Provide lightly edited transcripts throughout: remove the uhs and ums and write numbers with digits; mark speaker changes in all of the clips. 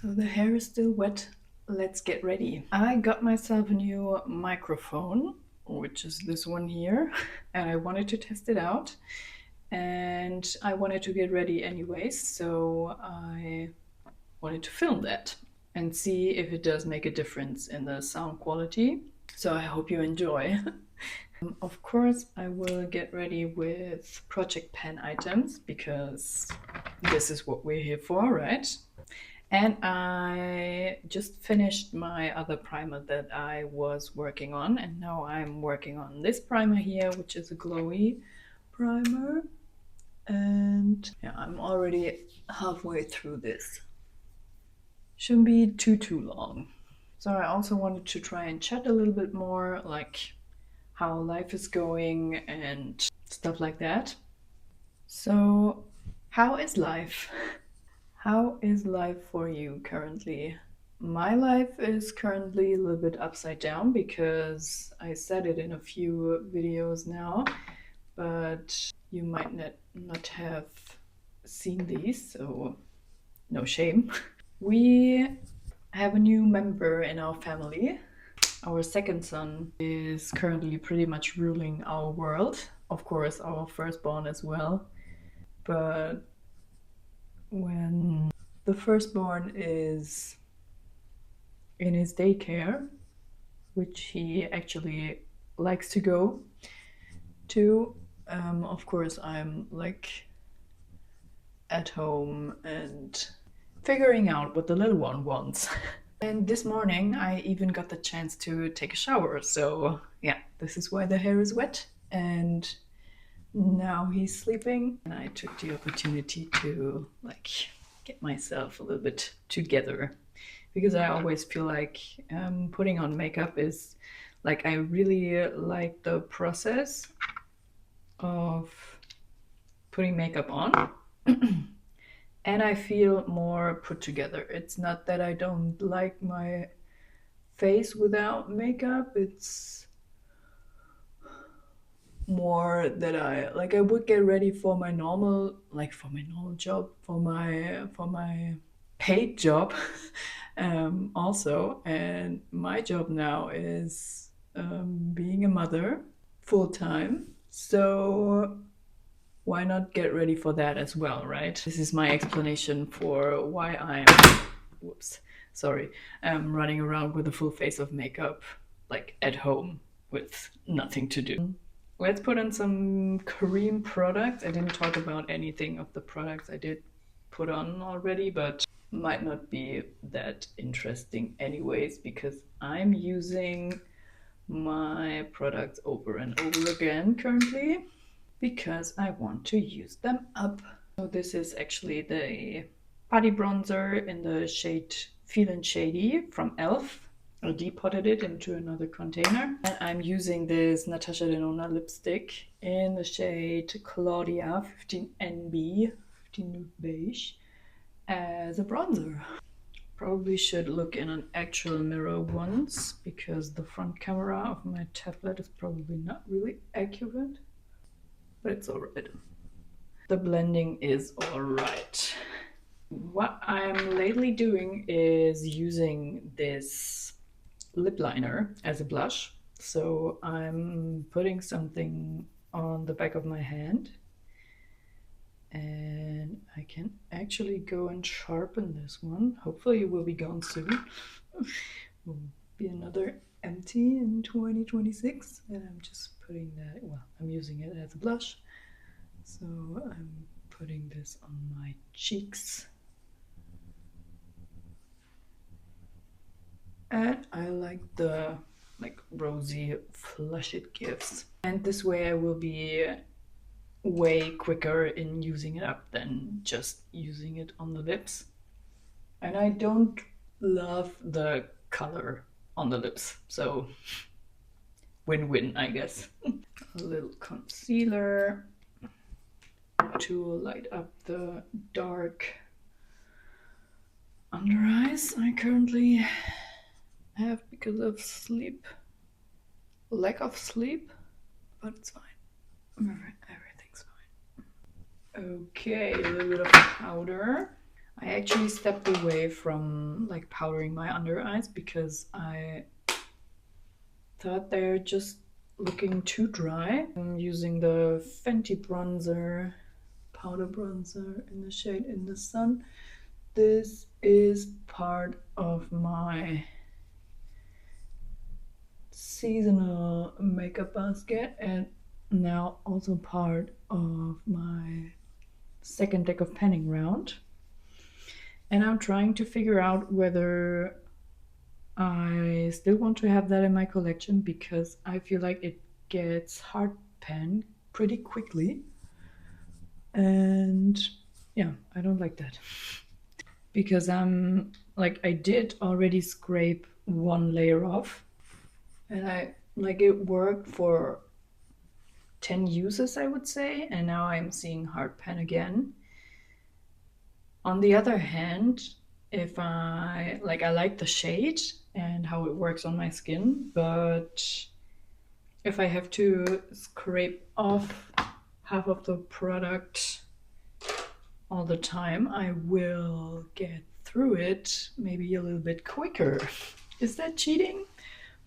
Speaker 1: So the hair is still wet. Let's get ready. I got myself a new microphone, which is this one here, and I wanted to test it out. And I wanted to get ready anyways, so I wanted to film that and see if it does make a difference in the sound quality. So I hope you enjoy. Of course, I will get ready with project pen items because this is what we're here for, right? And I just finished my other primer that I was working on, and now I'm working on this primer here, which is a glowy primer. And yeah, I'm already halfway through this. Shouldn't be too long. So I also wanted to try and chat a little bit more, like how life is going and stuff like that. So how is life? How is life for you currently? My life is currently a little bit upside down because I said it in a few videos now, but you might not have seen these, so no shame. We have a new member in our family. Our second son is currently pretty much ruling our world. Of course, our firstborn as well. But when the firstborn is in his daycare, which he actually likes to go to, of course, I'm like at home and figuring out what the little one wants. And this morning I even got the chance to take a shower, so yeah, this is why the hair is wet. And now he's sleeping, and I took the opportunity to like get myself a little bit together, because I always feel like putting on makeup is like, I really like the process of putting makeup on. And I feel more put together. It's not that I don't like my face without makeup, it's more that I would get ready for my normal job, for my paid job also. And my job now is being a mother full time, so why not get ready for that as well, right? This is my explanation for why I'm running around with a full face of makeup, like at home with nothing to do. Let's put on some cream products. I didn't talk about anything of the products I did put on already, but might not be that interesting anyways, because I'm using my products over and over again currently because I want to use them up. So this is actually the body bronzer in the shade Feelin' Shady from e.l.f. I depotted it into another container, and I'm using this Natasha Denona lipstick in the shade Claudia 15NB, 15 Nude Beige, as a bronzer. Probably should look in an actual mirror once, because the front camera of my tablet is probably not really accurate, but it's alright. The blending is alright. What I'm lately doing is using this lip liner as a blush. So I'm putting something on the back of my hand, and I can actually go and sharpen this one. Hopefully it will be gone soon. Will be another empty in 2026, and I'm just putting that, well, I'm using it as a blush. So I'm putting this on my cheeks. And I like the rosy flush it gives. And this way I will be way quicker in using it up than just using it on the lips. And I don't love the color on the lips, so win-win, I guess. A little concealer to light up the dark under eyes I currently have because of lack of sleep, but it's fine. Everything's fine. Okay, a little bit of powder. I actually stepped away from like powdering my under eyes because I thought they're just looking too dry. I'm using the Fenty bronzer, powder bronzer in the shade In the Sun. This is part of my seasonal makeup basket and now also part of my second deck of panning round. And I'm trying to figure out whether I still want to have that in my collection because I feel like it gets hard pan pretty quickly. And yeah, I don't like that. Because I'm like, I did already scrape one layer off and I like it worked for 10 uses, I would say, and now I'm seeing hard pan again. On the other hand, if I like the shade and how it works on my skin, but if I have to scrape off half of the product all the time, I will get through it maybe a little bit quicker. Is that cheating?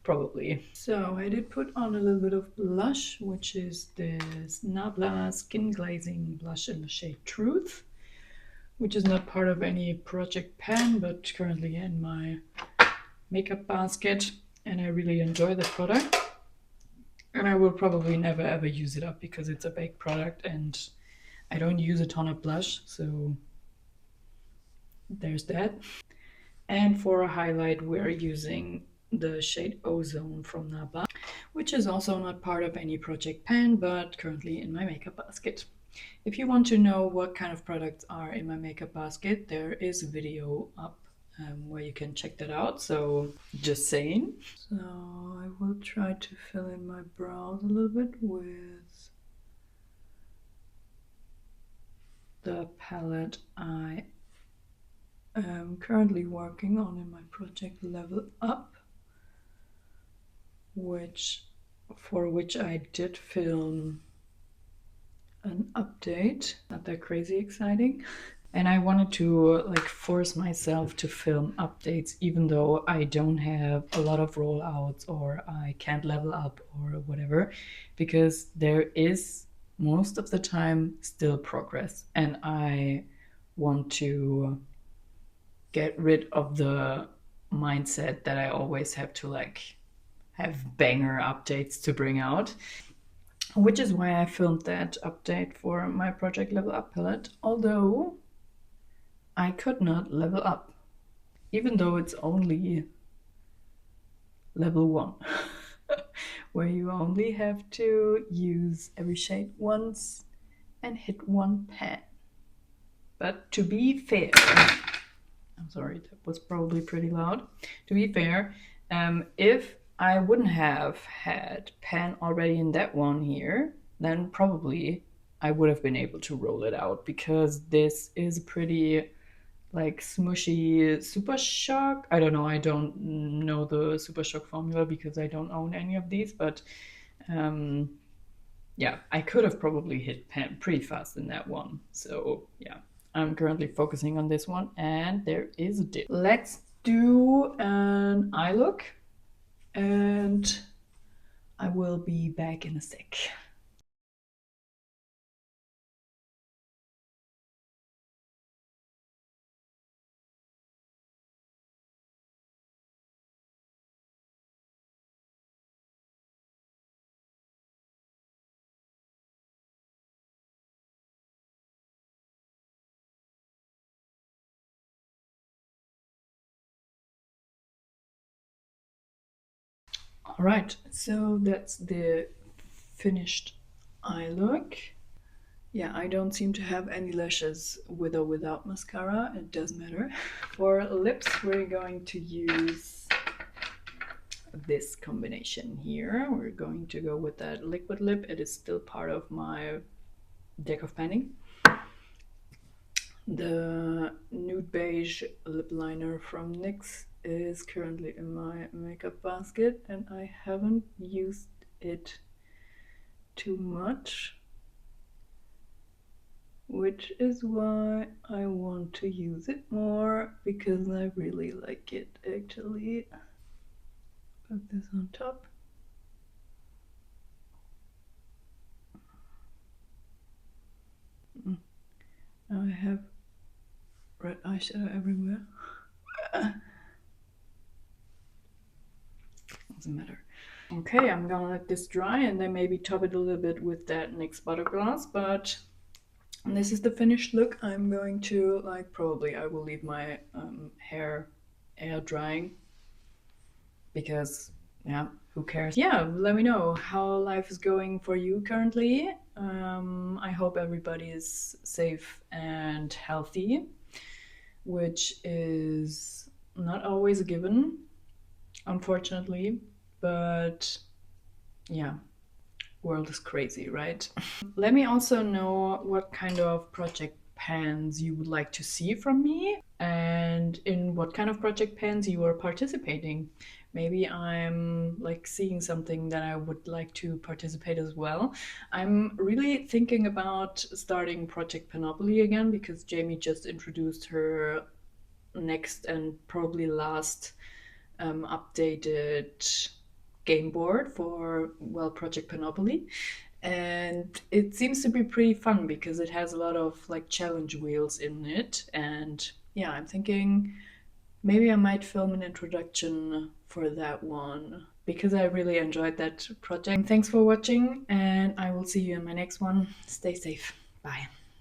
Speaker 1: Probably. So I did put on a little bit of blush, which is this Nabla Skin Glazing Blush in the shade Truth, which is not part of any project pan, but currently in my makeup basket, and I really enjoy the product. And I will probably never ever use it up because it's a baked product and I don't use a ton of blush, so there's that. And for a highlight, we're using the shade Ozone from Nabla, which is also not part of any project pan, but currently in my makeup basket. If you want to know what kind of products are in my makeup basket, there is a video up where you can check that out. So just saying. So I will try to fill in my brows a little bit with the palette I am currently working on in my project Level Up, for which I did film an update. Not that crazy exciting. And I wanted to like force myself to film updates even though I don't have a lot of rollouts or I can't level up or whatever, because there is most of the time still progress and I want to get rid of the mindset that I always have to like have banger updates to bring out. Which is why I filmed that update for my Project Level Up palette, although I could not level up, even though it's only level 1, where you only have to use every shade once and hit one pan. But to be fair, I'm sorry, that was probably pretty loud. To be fair, if I wouldn't have had pan already in that one here, then probably I would have been able to roll it out, because this is pretty like smushy Super Shock. I don't know, I don't know the Super Shock formula because I don't own any of these, but yeah, I could have probably hit pan pretty fast in that one. So yeah, I'm currently focusing on this one and there is a dip. Let's do an eye look and I will be back in a sec. All right, so that's the finished eye look. Yeah, I don't seem to have any lashes with or without mascara. It does matter. For lips, we're going to use this combination here. We're going to go with that liquid lip. It is still part of my deck of panning. The nude beige lip liner from NYX is currently in my makeup basket and I haven't used it too much. which is why I want to use it more, because I really like it actually. Put this on top. Now I have red eyeshadow everywhere. Doesn't matter. Okay, I'm gonna let this dry and then maybe top it a little bit with that NYX butter gloss, but this is the finished look. I'm going to, like, probably I will leave my hair air drying, because yeah, who cares? Yeah, let me know how life is going for you currently. I hope everybody is safe and healthy, which is not always a given, unfortunately, but yeah, world is crazy, right? Let me also know what kind of project pans you would like to see from me, and in what kind of project pans you are participating. Maybe I'm like seeing something that I would like to participate as well. I'm really thinking about starting Project Panoply again, because Jamie just introduced her next and probably last updated game board for, well, Project Panoply. And it seems to be pretty fun because it has a lot of like challenge wheels in it. And yeah, I'm thinking maybe I might film an introduction for that one, because I really enjoyed that project. Thanks for watching, and I will see you in my next one. Stay safe. Bye.